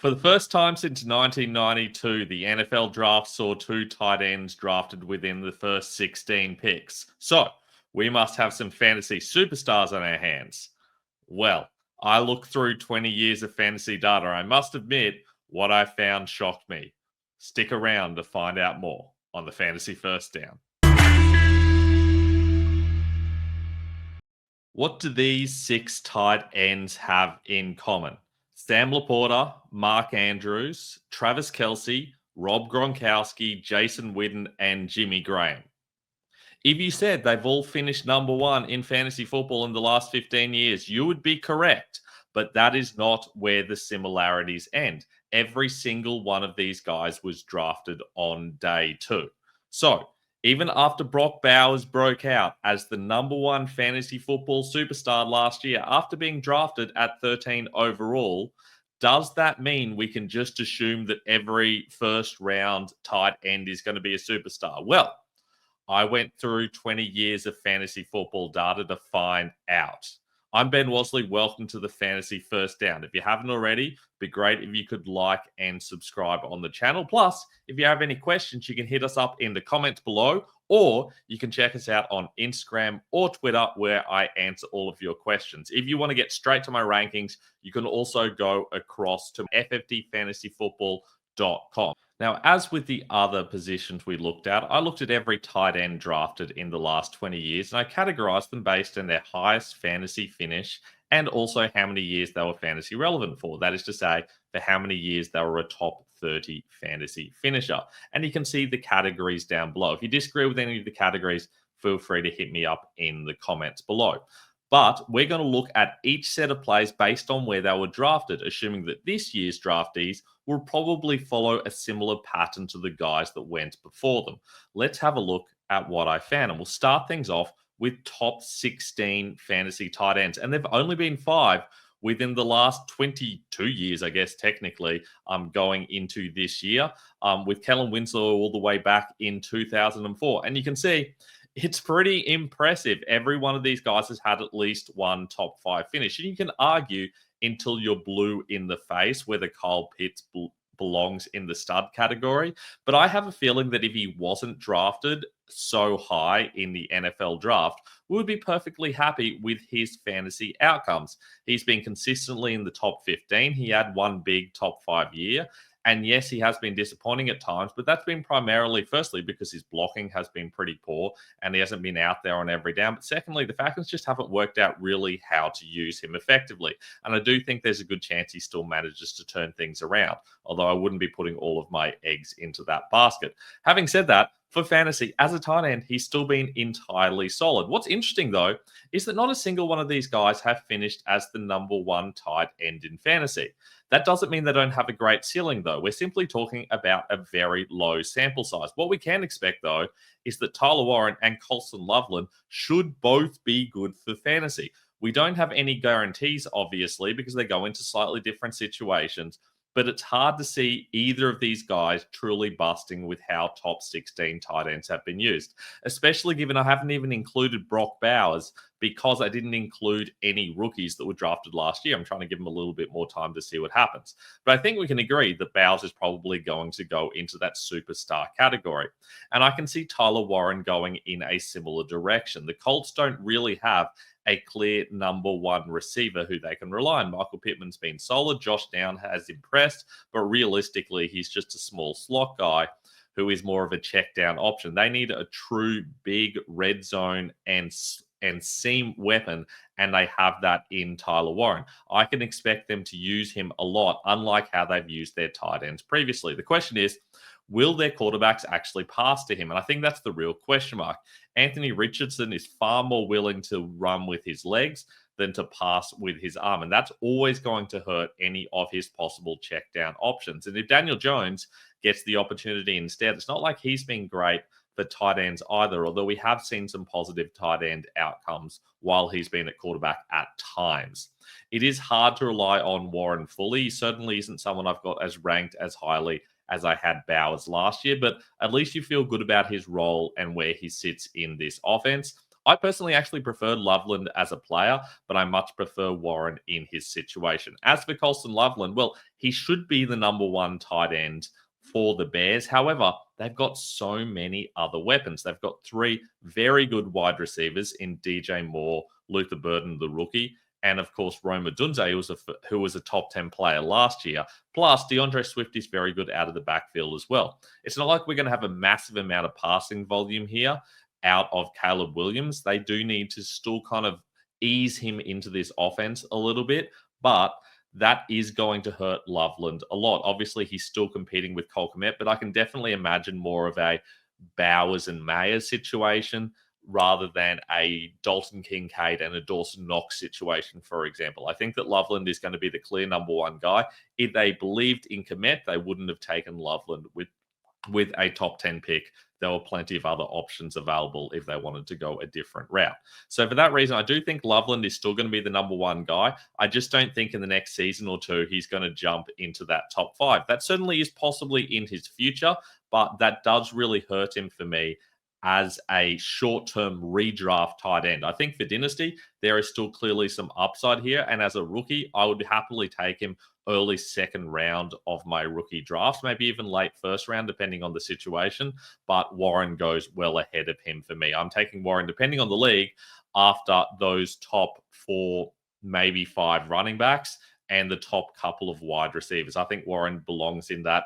For the first time since 1992, the NFL draft saw two tight ends drafted within the first 16 picks. So, we must have some fantasy superstars on our hands. Well, I looked through 20 years of fantasy data. I must admit, what I found shocked me. Stick around to find out more on the Fantasy First Down. What do these six tight ends have in common? Sam Laporta, Mark Andrews, Travis Kelce, Rob Gronkowski, Jason Witten, and Jimmy Graham. If you said they've all finished number one in fantasy football in the last 15 years, you would be correct. But that is not where the similarities end. Every single one of these guys was drafted on day two. So, even after Brock Bowers broke out as the number one fantasy football superstar last year, after being drafted at 13 overall, does that mean we can just assume that every first round tight end is going to be a superstar? Well, I went through 20 years of fantasy football data to find out. I'm Ben Wasley. Welcome to the Fantasy First Down. If you haven't already, it'd be great if you could like and subscribe on the channel. Plus, if you have any questions, you can hit us up in the comments below, or you can check us out on Instagram or Twitter, where I answer all of your questions. If you want to get straight to my rankings, you can also go across to ffdfantasyfootball.com. Now, as with the other positions we looked at, I looked at every tight end drafted in the last 20 years, and I categorized them based on their highest fantasy finish and also how many years they were fantasy relevant for. That is to say, for how many years they were a top 30 fantasy finisher. And you can see the categories down below. If you disagree with any of the categories, feel free to hit me up in the comments below. But we're going to look at each set of plays based on where they were drafted, assuming that this year's draftees will probably follow a similar pattern to the guys that went before them. Let's have a look at what I found. And we'll start things off with top 16 fantasy tight ends. And there've only been 5 within the last 22 years, I guess, technically, going into this year, with Kellen Winslow all the way back in 2004. And you can see it's pretty impressive. Every one of these guys has had at least one top 5 finish. And you can argue until you're blue in the face whether Kyle Pitts belongs in the stud category. But I have a feeling that if he wasn't drafted so high in the NFL draft, we would be perfectly happy with his fantasy outcomes. He's been consistently in the top 15. He had one big top 5 year. And yes, he has been disappointing at times, but that's been primarily, firstly, because his blocking has been pretty poor and he hasn't been out there on every down. But secondly, the Falcons just haven't worked out really how to use him effectively. And I do think there's a good chance he still manages to turn things around, although I wouldn't be putting all of my eggs into that basket. Having said that, for fantasy, as a tight end, he's still been entirely solid. What's interesting, though, is that not a single one of these guys have finished as the number one tight end in fantasy. That doesn't mean they don't have a great ceiling, though. We're simply talking about a very low sample size. What we can expect, though, is that Tyler Warren and Colston Loveland should both be good for fantasy. We don't have any guarantees, obviously, because they go into slightly different situations. But it's hard to see either of these guys truly busting with how top 16 tight ends have been used, especially given I haven't even included Brock Bowers because I didn't include any rookies that were drafted last year. I'm trying to give them a little bit more time to see what happens. But I think we can agree that Bowers is probably going to go into that superstar category. And I can see Tyler Warren going in a similar direction. The Colts don't really have a clear number one receiver who they can rely on. Michael Pittman's been solid. Josh Downs has impressed, but realistically, he's just a small slot guy who is more of a check down option. They need a true big red zone and seam weapon, and they have that in Tyler Warren. I can expect them to use him a lot, unlike how they've used their tight ends previously. The question is, will their quarterbacks actually pass to him? And I think that's the real question mark. Anthony Richardson is far more willing to run with his legs than to pass with his arm. And that's always going to hurt any of his possible check down options. And if Daniel Jones gets the opportunity instead, it's not like he's been great for tight ends either, although we have seen some positive tight end outcomes while he's been at quarterback at times. It is hard to rely on Warren fully. He certainly isn't someone I've got as ranked as highly as I had Bowers last year, but at least you feel good about his role and where he sits in this offense. I personally actually prefer Loveland as a player, but I much prefer Warren in his situation. As for Colston Loveland, well, he should be the number one tight end for the Bears. However, they've got so many other weapons. They've got three very good wide receivers in DJ Moore, Luther Burden, the rookie, and of course Roma Dunze, who was a top 10 player last year. Plus, DeAndre Swift is very good out of the backfield as well. It's not like we're going to have a massive amount of passing volume here out of Caleb Williams. They do need to still kind of ease him into this offense a little bit, but that is going to hurt Loveland a lot. Obviously, he's still competing with Cole Kmet, but I can definitely imagine more of a Bowers and Mayers situation rather than a Dalton Kincaid and a Dawson Knox situation, for example. I think that Loveland is going to be the clear number one guy. If they believed in Kmet, they wouldn't have taken Loveland with a top 10 pick. There were plenty of other options available if they wanted to go a different route. So for that reason, I do think Loveland is still going to be the number one guy. I just don't think in the next season or two, he's going to jump into that top five. That certainly is possibly in his future, but that does really hurt him for me as a short-term redraft tight end. I think for Dynasty, there is still clearly some upside here. And as a rookie, I would happily take him early second round of my rookie drafts, maybe even late first round, depending on the situation. But Warren goes well ahead of him for me. I'm taking Warren, depending on the league, after those top four, maybe five running backs and the top couple of wide receivers. I think Warren belongs in that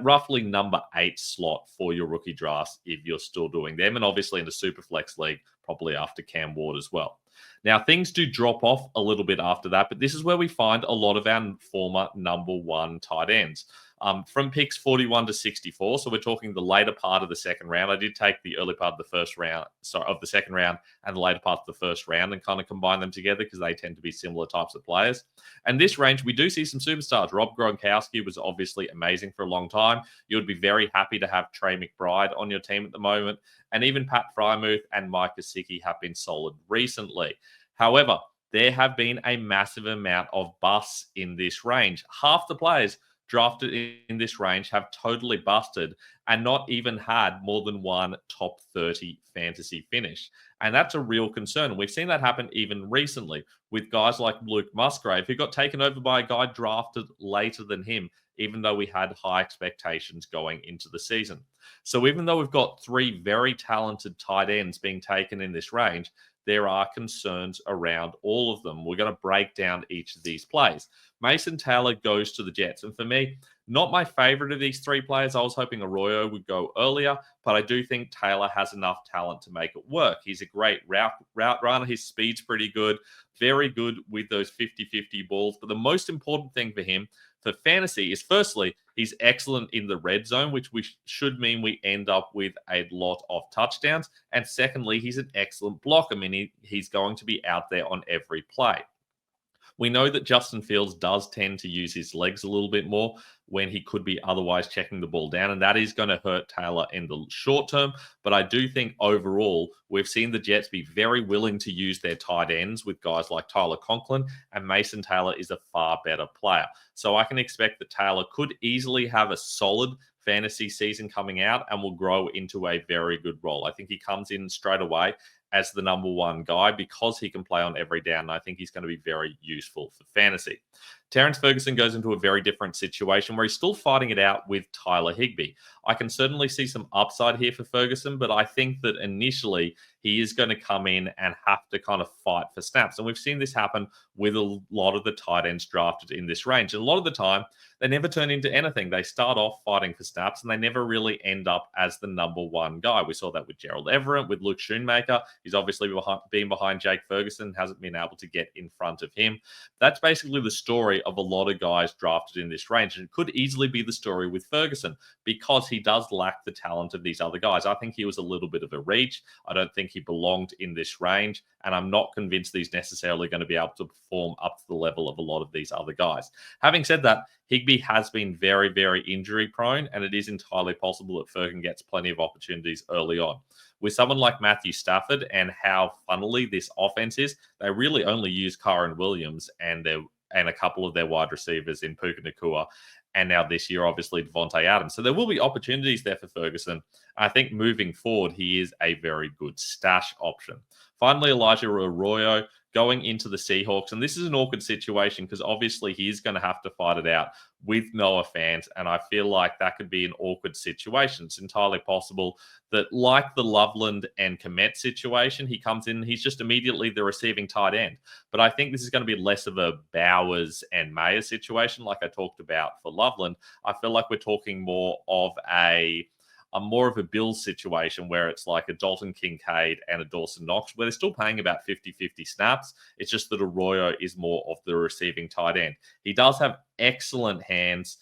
roughly number 8 slot for your rookie drafts if you're still doing them. And obviously in the Superflex League, probably after Cam Ward as well. Now, things do drop off a little bit after that, but this is where we find a lot of our former number one tight ends. From picks 41 to 64, so we're talking the later part of the second round. I did take the early part of the second round and the later part of the first round and kind of combine them together because they tend to be similar types of players. And this range, we do see some superstars. Rob Gronkowski was obviously amazing for a long time. You would be very happy to have Trey McBride on your team at the moment. And even Pat Frymouth and Mike Gesicki have been solid recently. However, there have been a massive amount of busts in this range. Half the players drafted in this range have totally busted and not even had more than one top 30 fantasy finish. And that's a real concern. We've seen that happen even recently with guys like Luke Musgrave, who got taken over by a guy drafted later than him, even though we had high expectations going into the season. So even though we've got three very talented tight ends being taken in this range, there are concerns around all of them. We're going to break down each of these plays. Mason Taylor goes to the Jets. And for me, not my favorite of these three players. I was hoping Arroyo would go earlier, but I do think Taylor has enough talent to make it work. He's a great route runner. His speed's pretty good, very good with those 50-50 balls. But the most important thing for him for fantasy is, firstly, he's excellent in the red zone, which should mean we end up with a lot of touchdowns. And secondly, he's an excellent blocker. I mean, he's going to be out there on every play. We know that Justin Fields does tend to use his legs a little bit more when he could be otherwise checking the ball down, and that is going to hurt Taylor in the short term. But I do think overall, we've seen the Jets be very willing to use their tight ends with guys like Tyler Conklin, and Mason Taylor is a far better player. So I can expect that Taylor could easily have a solid fantasy season coming out and will grow into a very good role. I think he comes in straight away as the number one guy because he can play on every down. And I think he's going to be very useful for fantasy. Terrence Ferguson goes into a very different situation where he's still fighting it out with Tyler Higbee. I can certainly see some upside here for Ferguson, but I think that initially he is going to come in and have to kind of fight for snaps. And we've seen this happen with a lot of the tight ends drafted in this range. And a lot of the time, they never turn into anything. They start off fighting for snaps and they never really end up as the number one guy. We saw that with Gerald Everett, with Luke Schoonmaker. He's obviously been behind Jake Ferguson, hasn't been able to get in front of him. That's basically the story of a lot of guys drafted in this range. And it could easily be the story with Ferguson because he does lack the talent of these other guys. I think he was a little bit of a reach. I don't think he belonged in this range. And I'm not convinced he's necessarily going to be able to perform up to the level of a lot of these other guys. Having said that, Higbee has been very, very injury prone, and it is entirely possible that Ferguson gets plenty of opportunities early on. With someone like Matthew Stafford and how funnily this offense is, they really only use Kyron Williams and their and a couple of their wide receivers in Puka Nakua. And now this year, obviously, Devontae Adams. So there will be opportunities there for Ferguson. I think moving forward, he is a very good stash option. Finally, Elijah Arroyo going into the Seahawks. And this is an awkward situation because obviously he is going to have to fight it out with Noah Fant. And I feel like that could be an awkward situation. It's entirely possible that, like the Loveland and Komet situation, he comes in, he's just immediately the receiving tight end. But I think this is going to be less of a Bowers and Mayer situation like I talked about for Loveland. I feel like we're talking more of a more of a Bills situation where it's like a Dalton Kincaid and a Dawson Knox, where they're still paying about 50-50 snaps. It's just that Arroyo is more of the receiving tight end. He does have excellent hands.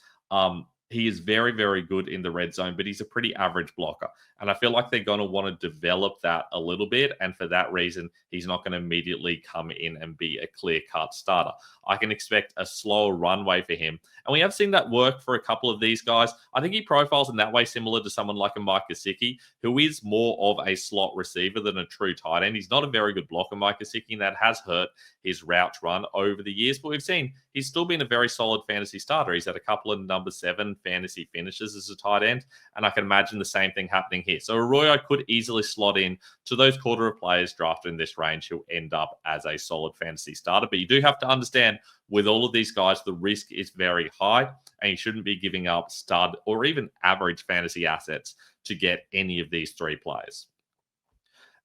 He is very, very good in the red zone, but he's a pretty average blocker. And I feel like they're going to want to develop that a little bit. And for that reason, he's not going to immediately come in and be a clear-cut starter. I can expect a slower runway for him. And we have seen that work for a couple of these guys. I think he profiles in that way similar to someone like a Mike Gesicki, who is more of a slot receiver than a true tight end. He's not a very good blocker, Mike Gesicki, and that has hurt his route run over the years. But we've seen he's still been a very solid fantasy starter. He's had a couple of number 7 fantasy finishes as a tight end, and I can imagine the same thing happening here. So Arroyo could easily slot in to those quarter of players drafted in this range who end up as a solid fantasy starter. But you do have to understand, with all of these guys, the risk is very high, and you shouldn't be giving up stud or even average fantasy assets to get any of these 3 players.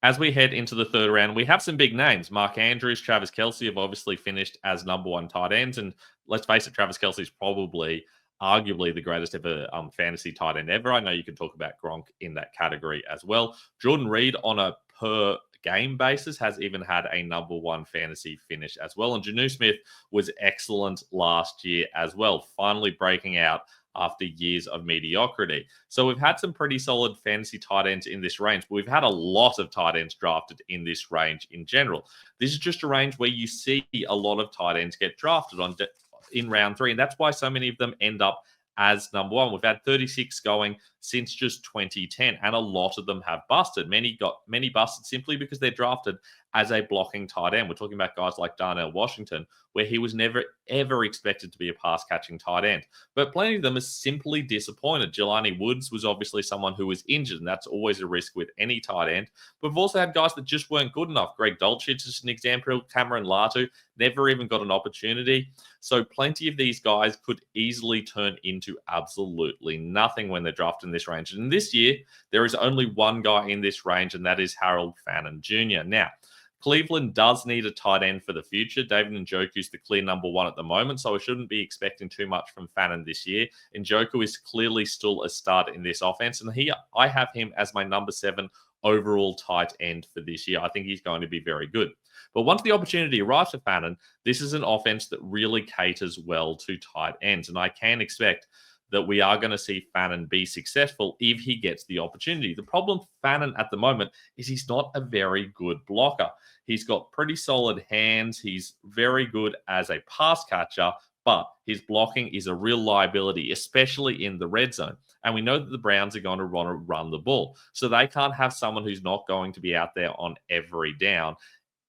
As we head into the third round, we have some big names. Mark Andrews, Travis Kelce have obviously finished as number 1 tight ends. And let's face it, Travis Kelce is probably arguably the greatest ever fantasy tight end ever. I know you can talk about Gronk in that category as well. Jordan Reed on a per game basis has even had a number 1 fantasy finish as well. And Jonnu Smith was excellent last year as well, finally breaking out after years of mediocrity. So we've had some pretty solid fantasy tight ends in this range, but we've had a lot of tight ends drafted in this range in general. This is just a range where you see a lot of tight ends get drafted in round 3, and that's why so many of them end up as number 1. We've had 36 going since just 2010, and a lot of them have busted. Many busted simply because they're drafted as a blocking tight end. We're talking about guys like Darnell Washington, where he was never, ever expected to be a pass-catching tight end. But plenty of them are simply disappointed. Jelani Woods was obviously someone who was injured, and that's always a risk with any tight end. But we've also had guys that just weren't good enough. Greg Dulcich is an example. Cameron Latu never even got an opportunity. So plenty of these guys could easily turn into absolutely nothing when they're drafted in this range. And this year, there is only one guy in this range, and that is Harold Fannin Jr. Now, Cleveland does need a tight end for the future. David Njoku is the clear number 1 at the moment, so I shouldn't be expecting too much from Fannin this year. Njoku is clearly still a starter in this offense, and I have him as my number 7 overall tight end for this year. I think he's going to be very good. But once the opportunity arrives for Fannin, this is an offense that really caters well to tight ends, and I can expect that we are going to see Fannin be successful if he gets the opportunity. The problem for Fannin at the moment is he's not a very good blocker. He's got pretty solid hands. He's very good as a pass catcher, but his blocking is a real liability, especially in the red zone. And we know that the Browns are going to want to run the ball. So they can't have someone who's not going to be out there on every down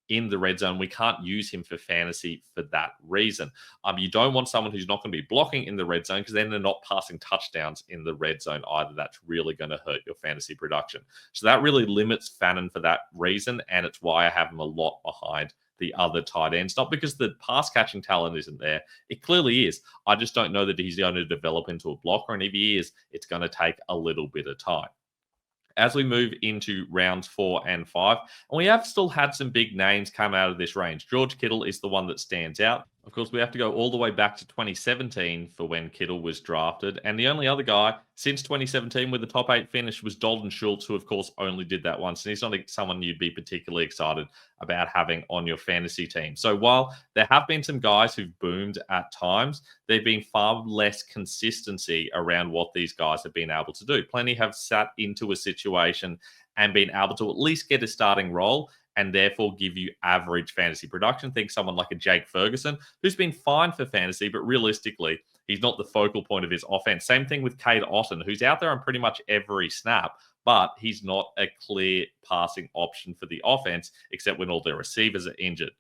in the red zone. We can't use him for fantasy for that reason. You don't want someone who's not going to be blocking in the red zone, because then they're not passing touchdowns in the red zone either. That's really going to hurt your fantasy production. So that really limits Fannin for that reason, and it's why I have him a lot behind the other tight ends. Not because the pass catching talent isn't there. It clearly is. I just don't know that he's going to develop into a blocker, and if he is, it's going to take a little bit of time. As we move into rounds 4 and 5, and we have still had some big names come out of this range. George Kittle is the one that stands out. Of course, we have to go all the way back to 2017 for when Kittle was drafted. And the only other guy since 2017 with the top 8 finish was Dalton Schultz, who, of course, only did that once. And he's not someone you'd be particularly excited about having on your fantasy team. So while there have been some guys who've boomed at times, there've been far less consistency around what these guys have been able to do. Plenty have sat into a situation and been able to at least get a starting role and therefore give you average fantasy production. Think someone like a Jake Ferguson, who's been fine for fantasy, but realistically, he's not the focal point of his offense. Same thing with Cade Otton, who's out there on pretty much every snap, but he's not a clear passing option for the offense, except when all their receivers are injured.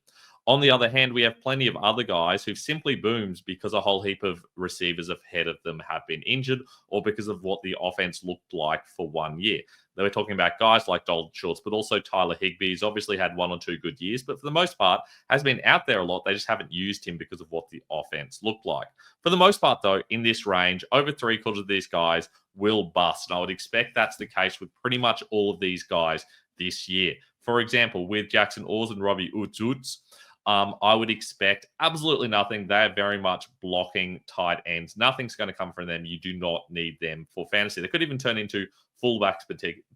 On the other hand, we have plenty of other guys who've simply boomed because a whole heap of receivers ahead of them have been injured or because of what the offense looked like for 1 year. They were talking about guys like Dalton Schultz, but also Tyler Higbee. He's obviously had 1 or 2 good years, but for the most part, has been out there a lot. They just haven't used him because of what the offense looked like. For the most part, though, in this range, over 3/4 of these guys will bust. And I would expect that's the case with pretty much all of these guys this year. For example, with Jackson Oars and Robbie Utzutz, I would expect absolutely nothing. They are very much blocking tight ends. Nothing's going to come from them. You do not need them for fantasy. They could even turn into fullbacks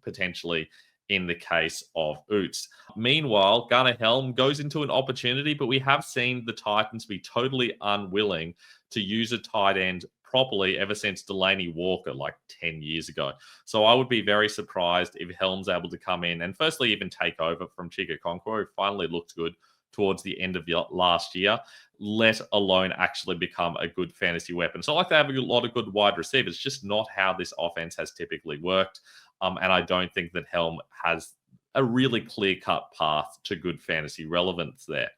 potentially in the case of Oots. Meanwhile, Gunnar Helm goes into an opportunity, but we have seen the Titans be totally unwilling to use a tight end properly ever since Delaney Walker like 10 years ago. So I would be very surprised if Helm's able to come in and firstly even take over from Chica Conqueror, who finally looked good towards the end of last year, let alone actually become a good fantasy weapon. So like they have a lot of good wide receivers, just not how this offense has typically worked. And I don't think that Helm has a really clear-cut path to good fantasy relevance there.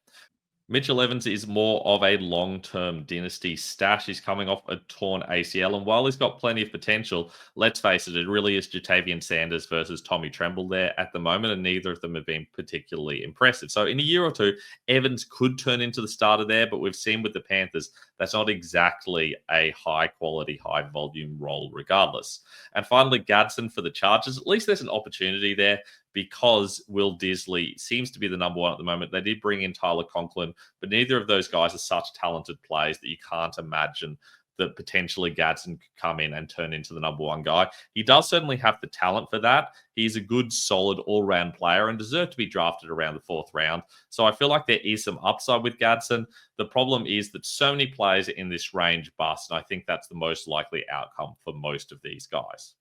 Mitchell Evans is more of a long-term dynasty stash. He's coming off a torn ACL, and while he's got plenty of potential, let's face it, it really is Jatavian Sanders versus Tommy Tremble there at the moment, and neither of them have been particularly impressive. So in a year or two, Evans could turn into the starter there, but we've seen with the Panthers, that's not exactly a high-quality, high-volume role regardless. And finally, Gadsden for the Chargers. At least there's an opportunity there, because Will Disley seems to be the number one at the moment. They did bring in Tyler Conklin, but neither of those guys are such talented players that you can't imagine that potentially Gadsden could come in and turn into the number one guy. He does certainly have the talent for that. He's a good, solid, all-round player and deserved to be drafted around the 4th round. So I feel like there is some upside with Gadsden. The problem is that so many players in this range bust, and I think that's the most likely outcome for most of these guys.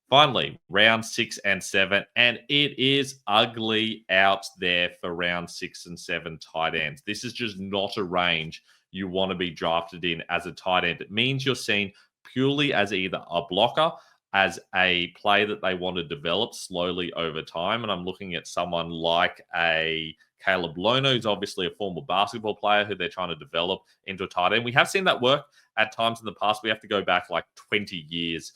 Finally, round 6 and 7, and it is ugly out there for round 6 and 7 tight ends. This is just not a range you want to be drafted in as a tight end. It means you're seen purely as either a blocker, as a play that they want to develop slowly over time. And I'm looking at someone like a Caleb Lono, who's obviously a former basketball player who they're trying to develop into a tight end. We have seen that work at times in the past. We have to go back like 20 years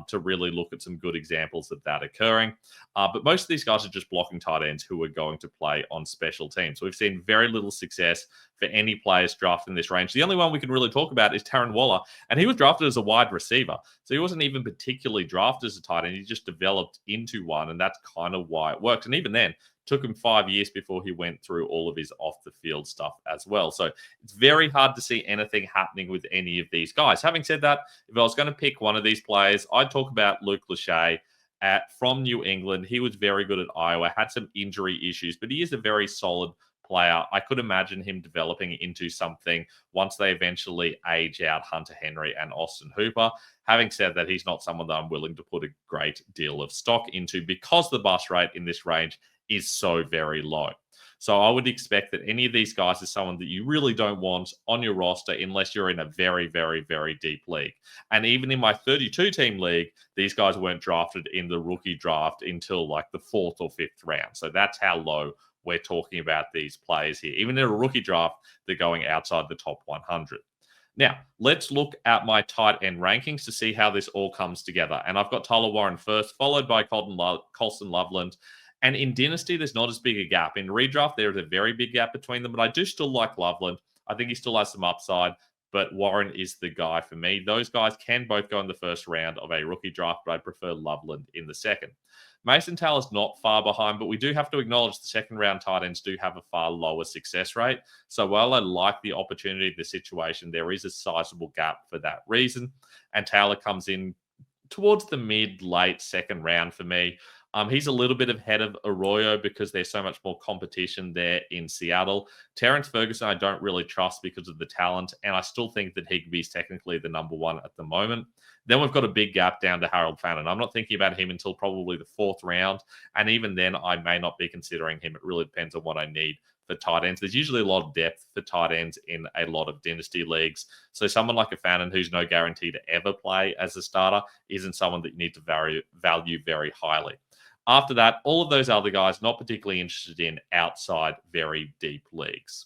to really look at some good examples of that occurring. But most of these guys are just blocking tight ends who are going to play on special teams. We've seen very little success for any players drafted in this range. The only one we can really talk about is Taron Waller, and he was drafted as a wide receiver. So he wasn't even particularly drafted as a tight end. He just developed into one, and that's kind of why it worked. And even then, took him 5 years before he went through all of his off-the-field stuff as well. So it's very hard to see anything happening with any of these guys. Having said that, if I was going to pick one of these players, I'd talk about Luke Lachey from New England. He was very good at Iowa, had some injury issues, but he is a very solid player. I could imagine him developing into something once they eventually age out Hunter Henry and Austin Hooper. Having said that, he's not someone that I'm willing to put a great deal of stock into because the bust rate in this range is so very low. So I would expect that any of these guys is someone that you really don't want on your roster unless you're in a very, very, very deep league. And even in my 32-team league, these guys weren't drafted in the rookie draft until like the 4th or 5th round. So that's how low we're talking about these players here. Even in a rookie draft, they're going outside the top 100. Now, let's look at my tight end rankings to see how this all comes together. And I've got Tyler Warren first, followed by Colston Loveland. And in Dynasty, there's not as big a gap. In Redraft, there is a very big gap between them, but I do still like Loveland. I think he still has some upside, but Warren is the guy for me. Those guys can both go in the first round of a rookie draft, but I prefer Loveland in the second. Mason Taylor's not far behind, but we do have to acknowledge the second round tight ends do have a far lower success rate. So while I like the opportunity of the situation, there is a sizable gap for that reason. And Taylor comes in towards the mid-late second round for me. He's a little bit ahead of Arroyo because there's so much more competition there in Seattle. Terrence Ferguson, I don't really trust because of the talent, and I still think that Higbee's technically the number one at the moment. Then we've got a big gap down to Harold Fannin. I'm not thinking about him until probably the 4th round, and even then, I may not be considering him. It really depends on what I need for tight ends. There's usually a lot of depth for tight ends in a lot of dynasty leagues. So someone like a Fannin, who's no guarantee to ever play as a starter, isn't someone that you need to value very highly. After that, all of those other guys, not particularly interested in outside very deep leagues.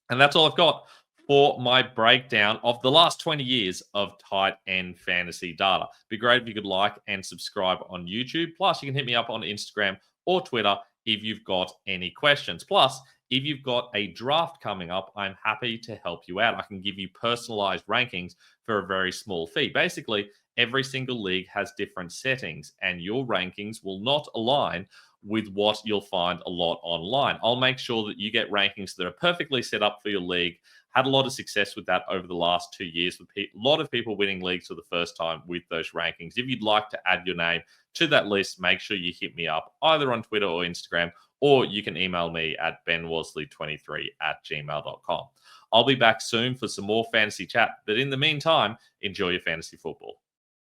And that's all I've got for my breakdown of the last 20 years of tight end fantasy data. Be great if you could like and subscribe on YouTube. Plus, you can hit me up on Instagram or Twitter if you've got any questions. Plus, if you've got a draft coming up, I'm happy to help you out. I can give you personalized rankings for a very small fee. Basically, every single league has different settings, and your rankings will not align with what you'll find a lot online. I'll make sure that you get rankings that are perfectly set up for your league. Had a lot of success with that over the last 2 years, with a lot of people winning leagues for the first time with those rankings. If you'd like to add your name to that list, make sure you hit me up either on Twitter or Instagram, or you can email me at benwasley23@gmail.com. I'll be back soon for some more fantasy chat, but in the meantime, enjoy your fantasy football.